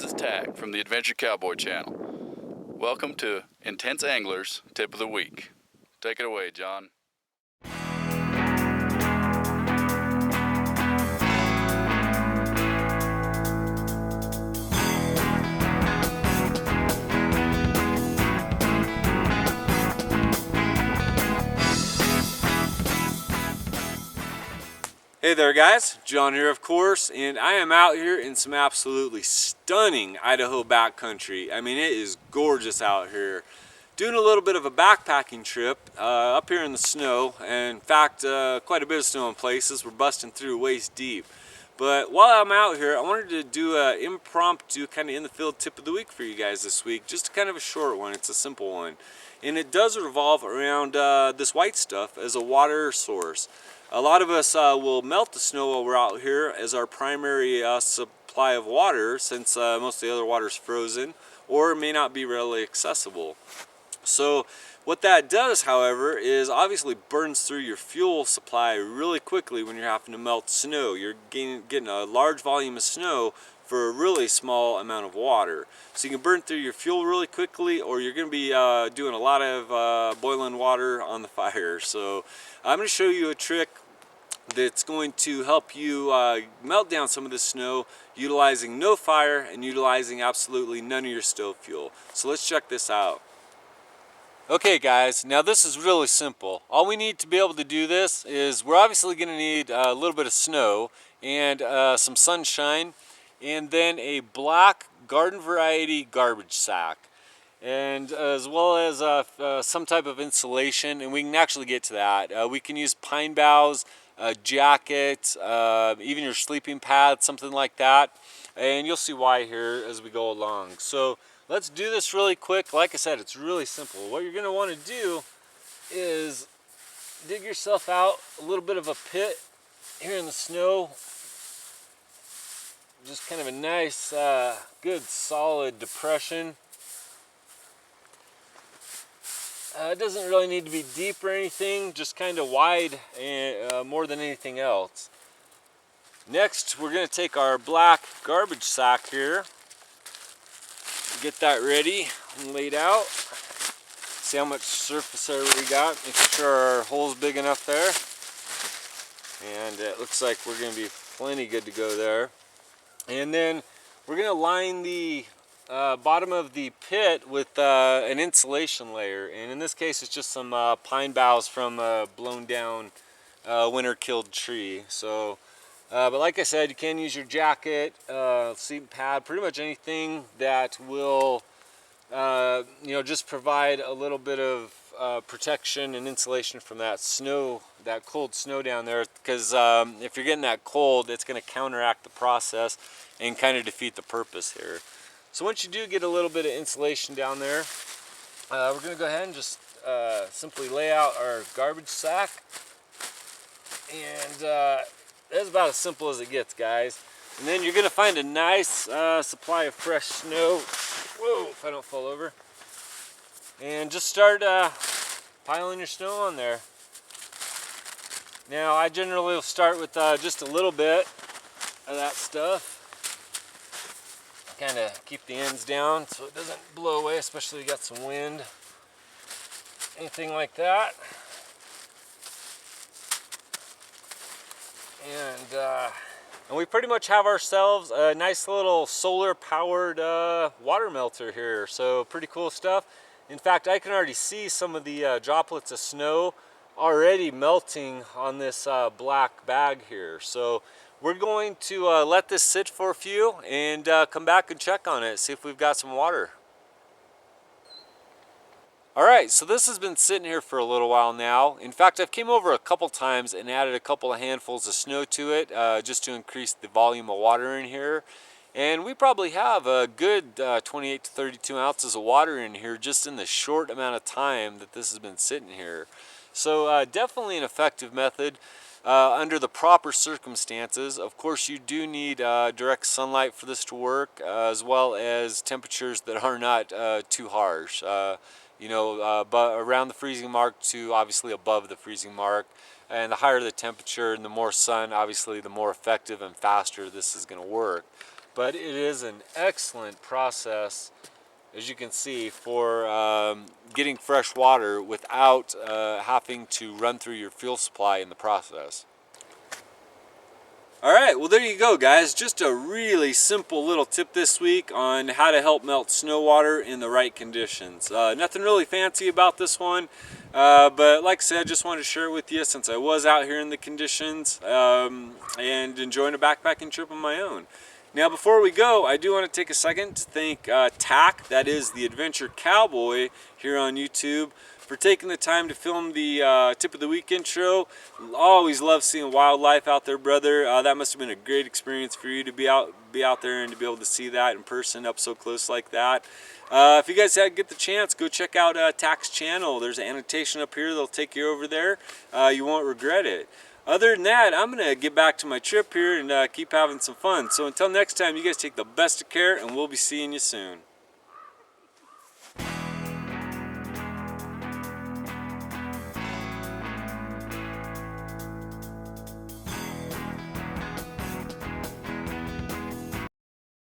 This is Tack from the Adventure Cowboy channel. Welcome to Intense Anglers Tip of the Week. Take it away, John. Hey there guys, John here of course, and I am out here in some absolutely stunning Idaho backcountry. I mean, it is gorgeous out here. Doing a little bit of a backpacking trip up here in the snow, and in fact quite a bit of snow in places. We're busting through waist deep. But while I'm out here, I wanted to do an impromptu kind of in the field tip of the week for you guys this week. Just kind of a short one, it's a simple one. And it does revolve around this white stuff as a water source. A lot of us will melt the snow while we're out here as our primary supply of water, since most of the other water is frozen or may not be readily accessible. So what that does, however, is obviously burns through your fuel supply really quickly when you're having to melt snow. You're getting a large volume of snow for a really small amount of water. So you can burn through your fuel really quickly, or you're going to be doing a lot of boiling water on the fire. So I'm going to show you a trick that's going to help you melt down some of the snow utilizing no fire and utilizing absolutely none of your stove fuel. So let's check this out. Okay guys, now this is really simple. All we need to be able to do this is we're obviously going to need a little bit of snow and some sunshine, and then a black garden variety garbage sack, and as well as some type of insulation, and we can actually get to that. We can use pine boughs, a jacket, even your sleeping pad, something like that, and you'll see why here as we go along. So let's do this really quick. Like I said, it's really simple. What you're going to want to do is dig yourself out a little bit of a pit here in the snow. Just kind of a nice, good, solid depression. It doesn't really need to be deep or anything, just kind of wide and more than anything else. Next, we're going to take our black garbage sack here. Get that ready and laid out. See how much surface area we got. Make sure our hole's big enough there. And it looks like we're going to be plenty good to go there. And then we're going to line the bottom of the pit with an insulation layer, and in this case it's just some pine boughs from a blown down winter killed tree. So but like I said, you can use your jacket, sleeping pad, pretty much anything that will you know, just provide a little bit of protection and insulation from that snow, that cold snow down there, because if you're getting that cold, it's going to counteract the process and kind of defeat the purpose here. So once you do get a little bit of insulation down there, we're going to go ahead and just simply lay out our garbage sack. And that's about as simple as it gets, guys. And then you're going to find a nice supply of fresh snow. Whoa, if I don't fall over. And just start piling your snow on there. Now, I generally will start with just a little bit of that stuff. Kind of keep the ends down so it doesn't blow away, especially if you got some wind, anything like that. And we pretty much have ourselves a nice little solar powered water melter here, so pretty cool stuff. In fact, I can already see some of the droplets of snow already melting on this black bag here. So we're going to let this sit for a few and come back and check on it, see if we've got some water. Alright, so this has been sitting here for a little while now. In fact, I've came over a couple times and added a couple of handfuls of snow to it just to increase the volume of water in here. And we probably have a good 28 to 32 ounces of water in here just in the short amount of time that this has been sitting here. So definitely an effective method. Under the proper circumstances. Of course, you do need direct sunlight for this to work, as well as temperatures that are not too harsh. You know, but around the freezing mark to obviously above the freezing mark. And the higher the temperature and the more sun, obviously the more effective and faster this is going to work. but it is an excellent process, as you can see, for getting fresh water without having to run through your fuel supply in the process. All right, well there you go guys, just a really simple little tip this week on how to help melt snow water in the right conditions. Nothing really fancy about this one, but like I said, I just wanted to share it with you since I was out here in the conditions and enjoying a backpacking trip on my own. Now before we go, I do want to take a second to thank Tack, that is the Adventure Cowboy here on YouTube, for taking the time to film the Tip of the Week intro. Always love seeing wildlife out there, brother. That must have been a great experience for you to be out there and to be able to see that in person up so close like that. If you guys get the chance, go check out Tack's channel. There's an annotation up here that'll take you over there. You won't regret it. Other than that, I'm going to get back to my trip here and keep having some fun. So until next time, you guys take the best of care, and we'll be seeing you soon.